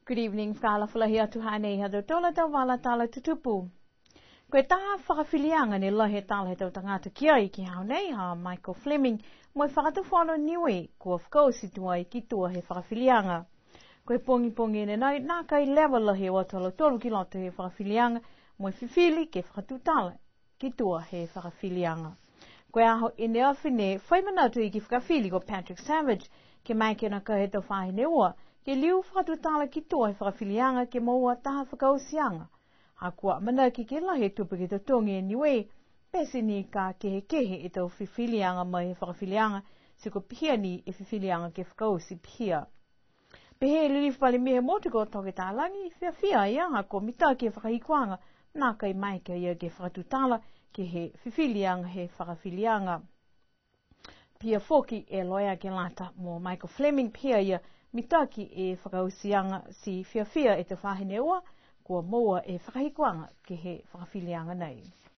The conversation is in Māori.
Good evening, whaalawhalahi atu hanei hado tola tau wala tala tutupu. Koe taha whakawhilianga ni lahe tala he tau tangata kia I ki hau nei ha Michael Fleming moi whakatawhano niwe kua whakausi tua I ki tua he whakawhilianga. Koe pongi ne nai nā kai lewa lahe o tolo tolu ki loto he whakawhilianga moi whiwhili ke whakatutala ki tua he whakawhilianga. Koe aho ine awhine whaimanatu I ki whakawhili ko Patrick Savage ke mai ke na ka he tau whahine ua ke liu whakatutala ki tua he whakawhilianga ke maua taha whakausianga. Ha kua mana ki ke lahe tupu ki totongi niwe, pesi ni ka kehe e tau whiwhilianga mai he whakawhilianga, si ko pihia ni e whiwhilianga ke whakausi pihia. Pehe lilifu pali mihe motiko toke tālangi, whia ia ha ko mita ke whakahikuanga, nā kai mai ke ia ke whakatutala ke he whiwhilianga he whakawhilianga. Pia foki e loia ke lata mo Michael Fleming pia ia mitaki e whakausianga si whia e te whahine ua, kua moa e whakahikuanga ke he whakawhilianga nei.